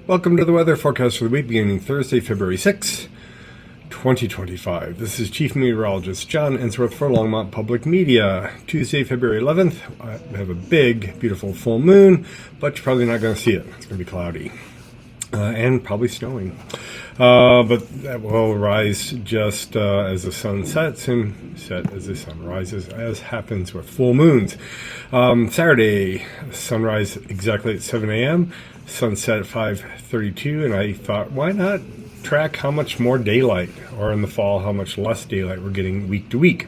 Welcome to the weather forecast for the week beginning Thursday, February 6, 2025. This is Chief Meteorologist John Ensworth for Longmont Public Media. Tuesday, February 11th, we have a big, beautiful full moon, but you're probably not going to see it. It's going to be cloudy and probably snowing. But that will rise just as the sun sets and set as the sun rises, as happens with full moons. Saturday, sunrise exactly at 7 a.m., sunset at 5:32, and I thought, why not track how much more daylight, or in the fall, how much less daylight we're getting week to week.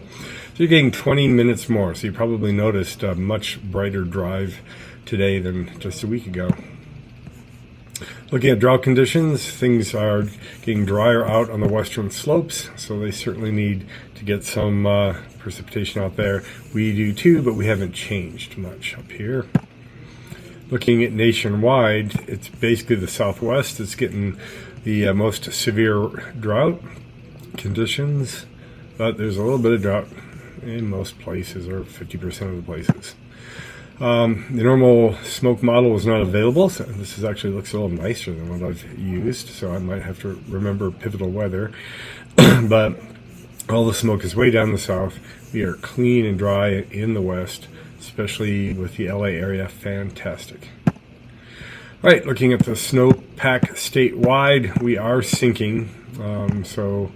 So you're getting 20 minutes more, so you probably noticed a much brighter drive today than just a week ago. Looking at drought conditions, things are getting drier out on the western slopes, so they certainly need to get some precipitation out there. We do too, but we haven't changed much up here. Looking at nationwide, it's basically the southwest that's getting the most severe drought conditions, but there's a little bit of drought in most places, or 50% of the places. The normal smoke model is not available, so this actually looks a little nicer than what I've used, so I might have to remember pivotal weather. But all the smoke is way down the south. We are clean and dry in the west, especially with the LA area. Fantastic. All right, looking at the snowpack statewide, we are sinking. So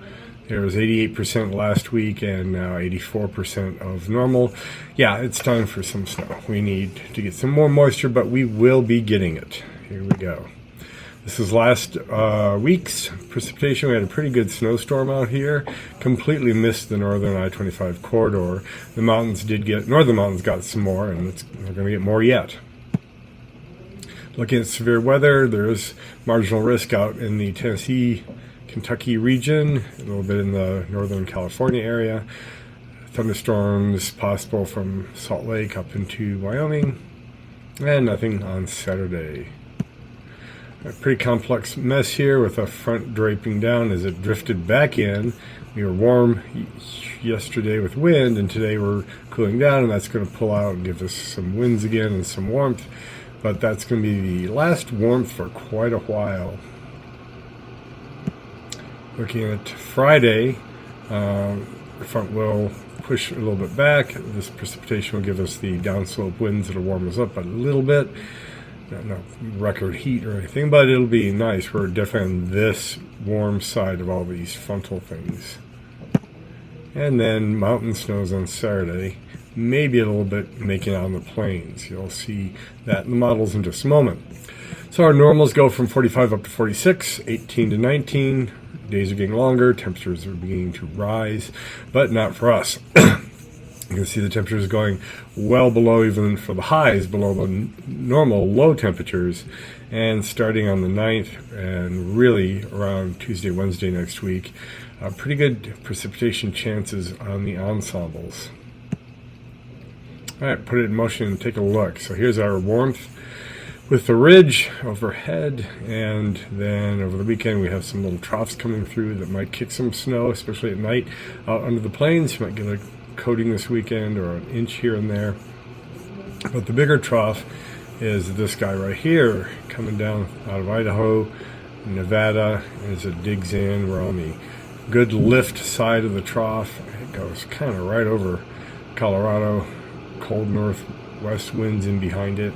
there was 88% last week and now 84% of normal. Yeah, it's time for some snow. We need to get some more moisture, but we will be getting it. Here we go. This is last week's precipitation. We had a pretty good snowstorm out here. Completely missed the northern I-25 corridor. The mountains northern mountains got some more, and we're going to get more yet. Looking at severe weather, there's marginal risk out in the Tennessee, Kentucky region, a little bit in the northern California area. Thunderstorms possible from Salt Lake up into Wyoming, and nothing on Saturday. A pretty complex mess here with a front draping down as it drifted back in. We were warm yesterday with wind, and today we're cooling down, and that's going to pull out and give us some winds again and some warmth. But that's going to be the last warmth for quite a while. Looking at Friday, the front will push a little bit back. This precipitation will give us the downslope winds that'll warm us up a little bit. Not record heat or anything, but it'll be nice. We're definitely on this warm side of all these frontal things. And then mountain snows on Saturday, maybe a little bit making it on the plains. You'll see that in the models in just a moment. So our normals go from 45 up to 46, 18 to 19. Days are getting longer, temperatures are beginning to rise, but not for us. You can see the temperatures going well below, even for the highs, below the normal low temperatures. And starting on the 9th and really around Tuesday, Wednesday next week, pretty good precipitation chances on the ensembles. All right, put it in motion and take a look. So here's our warmth with the ridge overhead, and then over the weekend we have some little troughs coming through that might kick some snow, especially at night out under the plains. You might get a coating this weekend or an inch here and there. But the bigger trough is this guy right here coming down out of Idaho, Nevada. As it digs in, we're on the good lift side of the trough. It goes kind of right over Colorado, cold northwest winds in behind it.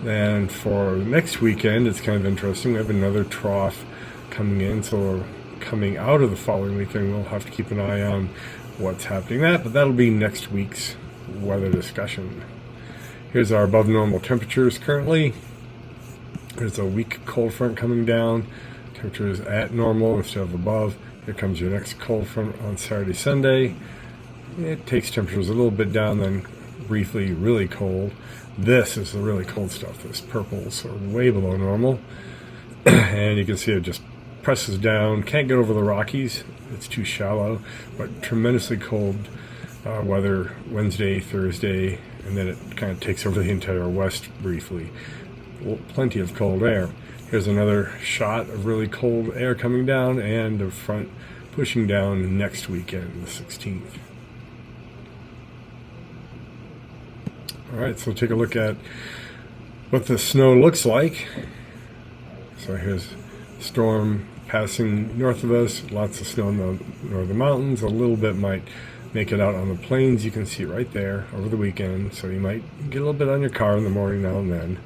And for next weekend, it's kind of interesting. We have another trough coming in, so we're coming out of the following weekend. We'll have to keep an eye on what's happening but that'll be next week's weather discussion. Here's our above normal temperatures currently. There's a weak cold front coming down. Temperatures at normal instead of above. Here comes your next cold front on Saturday, Sunday. It takes temperatures a little bit down, then briefly really cold. This is the really cold stuff. This purple, so way below normal. And you can see it just presses down. Can't get over the Rockies. It's too shallow. But tremendously cold weather Wednesday, Thursday, and then it kind of takes over the entire west briefly. Plenty of cold air. Here's another shot of really cold air coming down, and the front pushing down next weekend, the 16th. All right, so take a look at what the snow looks like. So here's storm passing north of us, lots of snow in the northern mountains. A little bit might make it out on the plains. You can see it right there over the weekend, so you might get a little bit on your car in the morning now and then.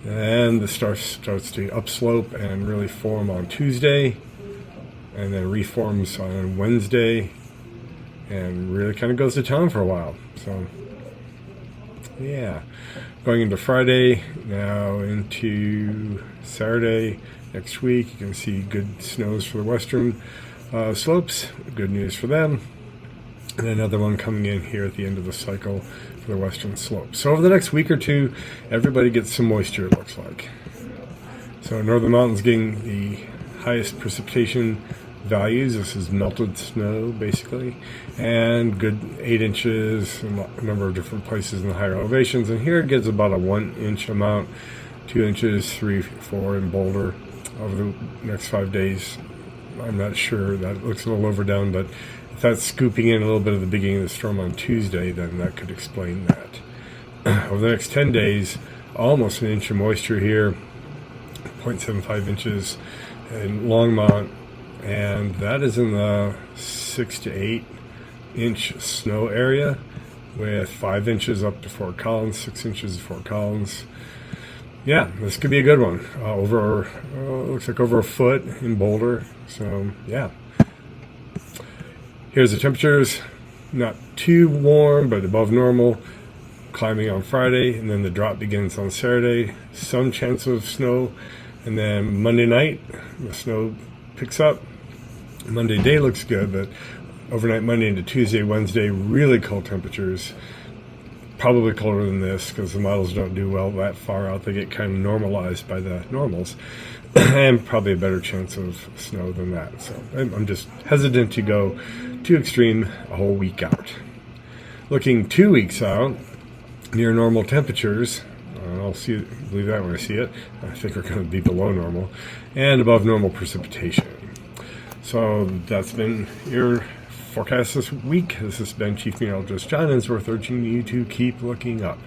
And the star starts to upslope and really form on Tuesday, and then reforms on Wednesday, and really kind of goes to town for a while. So yeah, going into Friday, now into Saturday next week, you can see good snows for the western slopes. Good news for them. And another one coming in here at the end of the cycle for the western slope. So over the next week or two, everybody gets some moisture, it looks like. So Northern Mountains getting the highest precipitation values. This is melted snow, basically, and good 8 inches in a number of different places in the higher elevations. And here it gets about a 1 inch amount, 2 inches, 3, 4 in Boulder over the next 5 days. I'm not sure. That looks a little overdone, but if that's scooping in a little bit at the beginning of the storm on Tuesday, then that could explain that. Over the next 10 days, almost an inch of moisture here, 0.75 inches in Longmont, and that is in the 6 to 8 inch snow area, with 5 inches up to Fort Collins, 6 inches at Fort Collins. Yeah, this could be a good one. Looks like over a foot in Boulder. So yeah. Here's the temperatures. Not too warm, but above normal. Climbing on Friday, and then the drop begins on Saturday. Some chance of snow, and then Monday night the snow picks up. Monday day looks good, but overnight Monday into Tuesday, Wednesday, really cold temperatures. Probably colder than this because the models don't do well that far out. They get kind of normalized by the normals, and probably a better chance of snow than that. So I'm just hesitant to go too extreme a whole week out. Looking 2 weeks out, near normal temperatures. I'll believe that when I see it. I think we're going to be below normal, and above normal precipitation. So that's been your forecast this week. This has been Chief Meteorologist John Ensworth urging you to keep looking up.